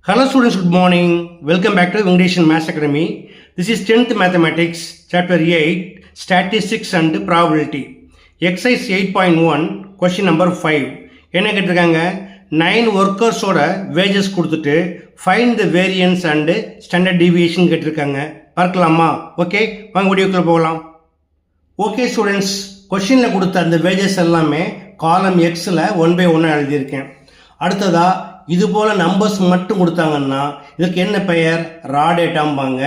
Hello students, good morning. Welcome back to English and Maths Academy. This is 10th Mathematics, Chapter 8, Statistics and Probability. Exercise 8.1, question number 5. என்ன கேட்டிருக்காங்க 9 ஒர்க்கர்ஸோட wages கொடுத்துட்டு find the variance and standard deviation கேட்டிருக்காங்க. பார்க்கலாமா? Okay, வாங்க வீடியோக்குள்ள போகலாம். Okay students, கொஸ்டினில் கொடுத்த அந்த வேஜஸ் எல்லாமே காலம் எக்ஸில் 1 by 1 எழுதியிருக்கேன். அடுத்ததா இது போல் நம்பர்ஸ் மட்டும் கொடுத்தாங்கன்னா இதுக்கு என்ன பெயர்? ரா டேட்டாம்பாங்க.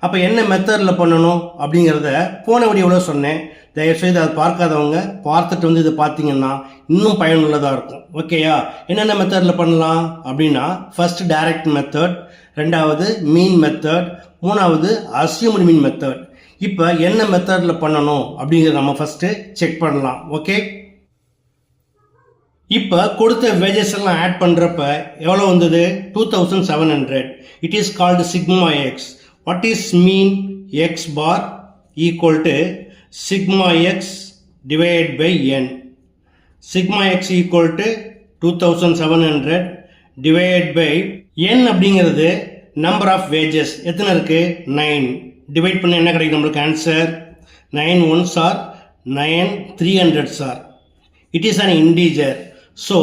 அப்போ என்ன மெத்தடில் பண்ணணும் அப்படிங்கிறத போன வீடியோவில் சொன்னேன். தயவுசெய்து அதை பார்க்காதவங்க பார்த்துட்டு இதை பார்த்தீங்கன்னா இன்னும் பயனுள்ளதாக இருக்கும். ஓகேயா? என்னென்ன மெத்தடில் பண்ணலாம் அப்படின்னா, ஃபர்ஸ்ட் டைரக்ட் மெத்தட், ரெண்டாவது மீன் மெத்தட், மூணாவது அஸ்யூம்டு மீன் மெத்தட். இப்போ என்ன மெத்தடில் பண்ணணும் அப்படிங்கிறத நம்ம ஃபஸ்ட்டு செக் பண்ணலாம். ஓகே, இப்போ கொடுத்த வேஜஸ் எல்லாம் ஆட் பண்ணுறப்ப எவ்வளோ வந்தது? 2700. It is called sigma x. What is mean? X bar equal to sigma x divide by n. Sigma x equal to 2700 divide by n அப்படிங்கிறது நம்பர் ஆஃப் வேஜஸ். எத்தனை இருக்குது? 9. டிவைட் பண்ண என்ன கிடைக்கும் நம்மளுக்கு answer? 9 1s are 9 300s are. It is an integer. So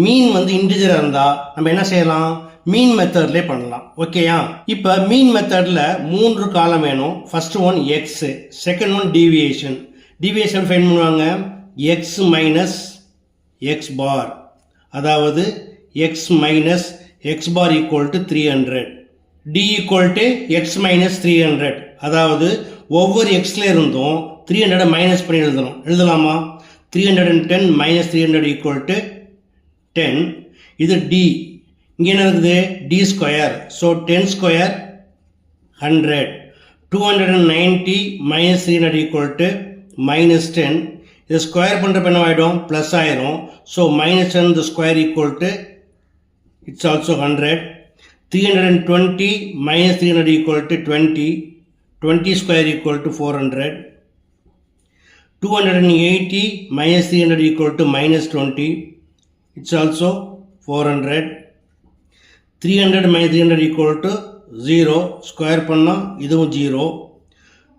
mean இன்டிஜராக இருந்தால் நம்ம என்ன செய்யலாம்? மீன் மெத்தட்லேயே பண்ணலாம். ஓகேயா? இப்போ மீன் மெத்தடில் 3 காலம் வேணும். First one x, second one deviation. Deviation find பண்ணுவாங்க எக்ஸ் மைனஸ் எக்ஸ் பார், அதாவது x minus x bar equal to 300. D equal to x minus 300, அதாவது ஒவ்வொரு எக்ஸ்ல இருந்தும் 300 மைனஸ் பண்ணி எழுதலாமா? 310 minus 300 equal to 10. இது D. இங்கே என்ன இருக்குது? D square. So 10 square 100. 290 minus 300 equal to minus 10. இது ஸ்கொயர் பண்ணுறப்ப என்ன ஆகிடும்? ப்ளஸ் ஆயிரும். So minus 10 the square equal to it's also 100. 320 minus 300 equal to 20. 20 square equal to 400. 280 minus 300 equal to minus 20. It's also 400. 300 minus 300 equal to 0. Square panna இதுவும் 0.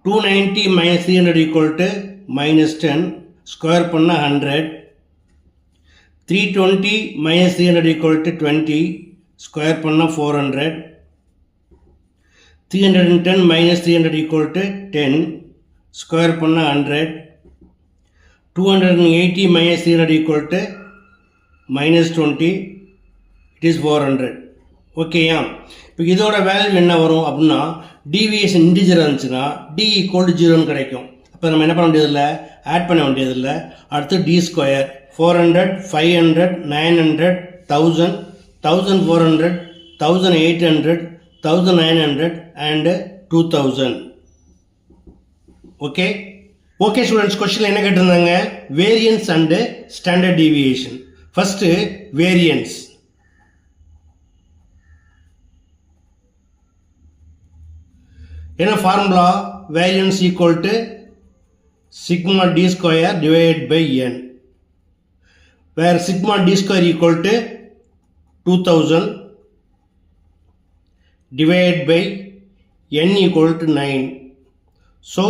290 minus 300 equal to minus 10. Square panna 100. 320 minus 300 equal to 20. Square panna 400. 310 minus 300 equal to 10. Square panna 100. 280 minus 300 equal to minus 20. It is 400. ஓகேயா? இப்போ இதோட value என்ன வரும் அப்படின்னா, deviation integer இருந்துச்சுன்னா D equal to 0 கிடைக்கும். அப்போ நம்ம என்ன பண்ண வேண்டியதில்லை? ஆட் பண்ண வேண்டியதில்லை. அடுத்து d square 400 500 900 1000 1400 1800 1900 and 2000. Okay, okay students, கொஸ்டின்ல என்ன கேட்டிருந்தாங்க? Variance and standard deviation. First variance. என்ன formula? Variance equal to sigma d square divide by n, where sigma d square equal to 2000 divide by n equal to 9. So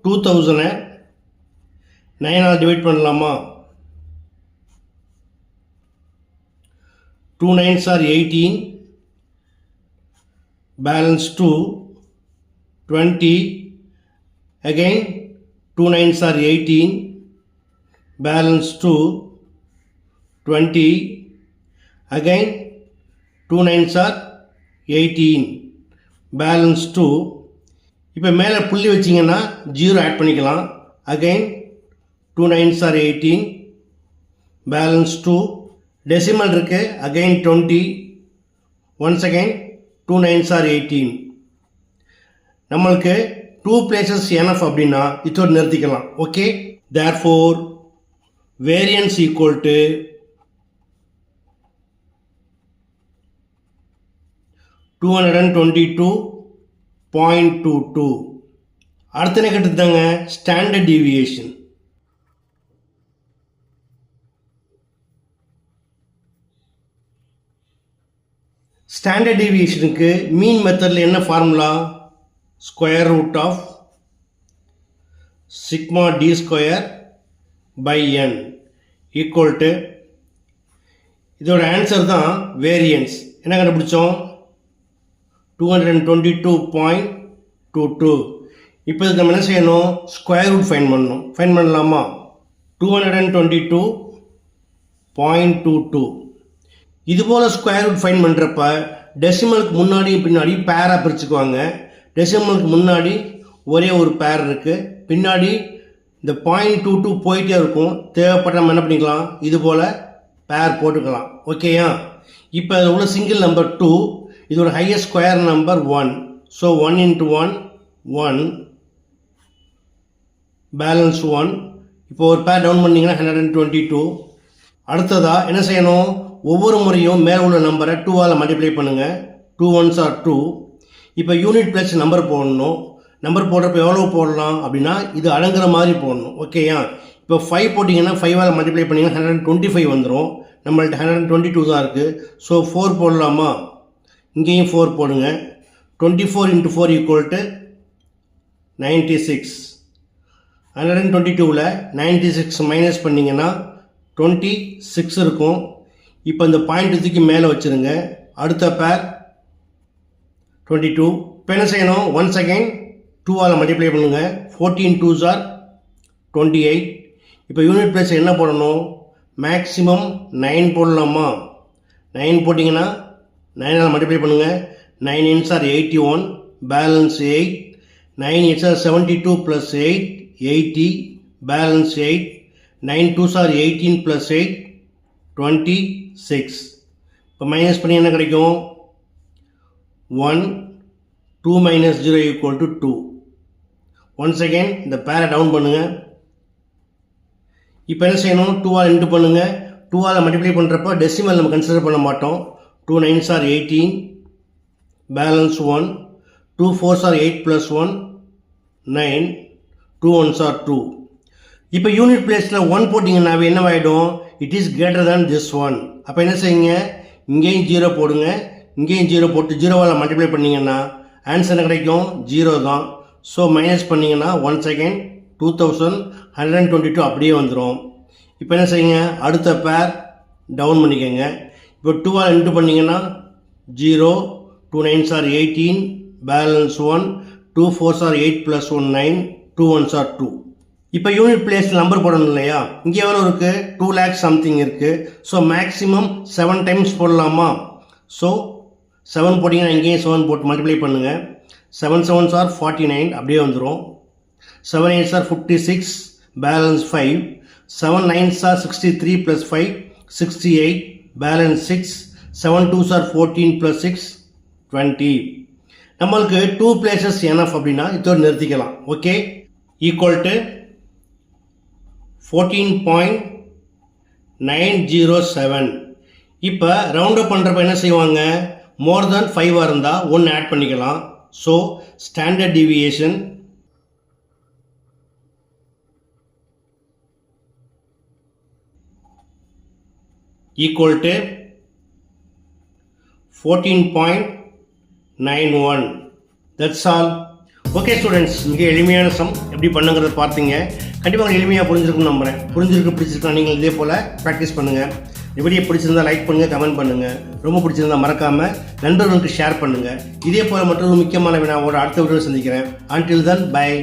2000 9 divide பண்ணலாமா? 2 9s are 18, balance 2 20, again 2 9s are 18, balance 2 20, again 2 9s are 18, balance 2. இப்போ மேலே புள்ளி வச்சிங்கன்னா 0 add பண்ணிக்கலாம். Again 2 9s are 18, balance 2, decimal இருக்கு. Again 20, once again 2 9s are 18. நம்மளுக்கு 2 places enough அப்படின்னா இதோடு நிறுத்திக்கலாம். Okay, therefore variance equal to 222.22. அடுத்த என்ன கேட்டிருந்தாங்க? Standard deviation. ஸ்டாண்டர்ட் டீவியேஷனுக்கு மீன் மெத்தடில் என்ன formula? Square root of sigma d square by n equal to, இதோட ஆன்சர் தான் வேரியன்ஸ். என்ன கண்டுபிடிச்சோம்? 222.22. இப்போ இதுக்கு நம்ம என்ன செய்யணும்? ஸ்கொயர் ரூட் ஃபைன் பண்ணணும். ஃபைன் பண்ணலாமா? 222.22. இதுபோல் ஸ்கொயர் ரூட் ஃபைன் பண்ணுறப்ப டெசிமலுக்கு முன்னாடி பின்னாடி பேராக பிரிச்சுக்குவாங்க. டெசிமலுக்கு முன்னாடி ஒரே ஒரு பேர் இருக்குது, பின்னாடி இந்த 0.22 போயிட்டே இருக்கும். தேவைப்பட்ட நம்ம என்ன பண்ணிக்கலாம்? இது போல் பேர் போட்டுக்கலாம். ஓகேயா? இப்போ அதில் உள்ள சிங்கிள் நம்பர் 2, இதோட highest square number 1. So 1 into 1 1, balance 1. இப்போ ஒரு பேர் டவுன் பண்ணிங்கன்னா 122. அடுத்ததாக என்ன செய்யணும்? ஒவ்வொரு முறையும் மேலே உள்ள நம்பரை 2ஆல் மல்டிப்ளை பண்ணுங்கள். 2 1s are 2. இப்போ யூனிட் ப்ளஸ் நம்பர் போடணும். நம்பர் போடுறப்ப எவ்வளோ போடலாம் அப்படின்னா இது அடங்குற மாதிரி போடணும். ஓகேயா? இப்போ 5 போட்டிங்கன்னா 5ஆல் மல்டிப்ளை பண்ணிங்கன்னா 125 வந்துடும். நம்மள்ட்ட 122 தான் இருக்குது. ஸோ 4 போடலாமா? இங்கேயும் 4 போடுங்க. 24 into 4 equal to 96. 122ல் 96 மைனஸ் பண்ணிங்கன்னா 26 இருக்கும். இப்போ இந்த பாயிண்ட் தூக்கி மேலே வச்சுருங்க. அடுத்த பேர் 22. இப்போ என்ன செய்யணும்? ஒன்ஸ் அகைன் 2ஆல் மல்டிப்ளை பண்ணுங்கள். 14 2s are 28. இப்போ யூனிட் ப்ளஸ் என்ன போடணும்? மேக்ஸிமம் 9 போடலாமா? 9 போட்டிங்கன்னா 9ஆல் மல்டிப்ளை பண்ணுங்கள். 9 9s are 81, balance 8. 9 8s are 72 plus 8 80, balance 8. 9 2s are 18 plus 8 26. இப்போ மைனஸ் பண்ணி என்ன கிடைக்கும்? 1. 2 minus 0 equal to 2. Once again இந்த பேரை டவுன் பண்ணுங்கள். இப்போ என்ன செய்யணும்? 2ஆல் இன்ட்டு பண்ணுங்கள். 2ஆல் மல்டிப்ளை பண்ணுறப்போ டெசிமல் நம்ம கன்சிடர் பண்ண மாட்டோம். 2 9s are 18, balance 1. 2 4s are 8 plus 1 9. 2 1s are 2. இப்போ யூனிட் பிளேஸில் 1 போட்டிங்கன்னாவே என்னவாயிடும்? It is greater than this 1. அப்போ என்ன செய்யுங்க? இங்கேயும் 0 போடுங்க, இங்கேயும் 0 போட்டு 0வால் மல்டிப்ளை பண்ணிங்கன்னா ஆன்சர் என்ன கிடைக்கும்? 0 தான். ஸோ மைனஸ் பண்ணிங்கன்னா ஒன்ஸ் அகெயின் 2122 அப்படியே வந்துடும். இப்போ என்ன செய்யுங்க? அடுத்த பேர் டவுன் பண்ணிக்கோங்க. இப்போ 2ஆல் இன்ட்டு பண்ணிங்கன்னா 0. 2 9s are 18, balance 1. 2 4s are 8 plus 1 9. 2 1s are 2. இப்போ யூனிட் பிளேஸில் நம்பர் போடணும் இல்லையா? இங்கே எவ்வளோ இருக்குது? 2 lakh சம்திங் இருக்குது. ஸோ மேக்ஸிமம் 7 டைம்ஸ் போடலாமா? ஸோ 7 போட்டிங்கன்னா இங்கேயும் 7 போட்டு மல்டிப்ளை பண்ணுங்கள். 7 7s are 49 அப்படியே வந்துடும். 7 8s are 56, balance 5. 7 9s are 63 plus 5 68, balance 6. 7 2s are 14 plus 6 20. நம்மளுக்கு 2 places enough அப்படின்னா இதோடு நிறுத்திக்கலாம். Okay, equal to 14.907. இப்போ ரவுண்ட் அப் பண்ணுறப்ப என்ன செய்வாங்க? மோர் தேன் 5 இருந்தால் 1 ஆட் பண்ணிக்கலாம். So standard deviation equal to 14.91. That's all. Okay students, மிக எளிமையான சம் எப்படி பண்ணுங்கிறத பார்த்தீங்க. கண்டிப்பாக எளிமையாக புரிஞ்சிருக்குன்னு நம்புகிறேன். பிடிச்சிருக்கா நீங்கள் இதே போல் ப்ராக்டிஸ் பண்ணுங்கள். வீடியோ பிடிச்சிருந்தால் லைக் பண்ணுங்கள், கமெண்ட் பண்ணுங்கள். ரொம்ப பிடிச்சிருந்தால் மறக்காமல் நண்பர்களுக்கு ஷேர் பண்ணுங்கள். இதே போல் மற்றொரு முக்கியமான வினாவோட அடுத்த வீடியோ சந்திக்கிறேன். Until then, bye.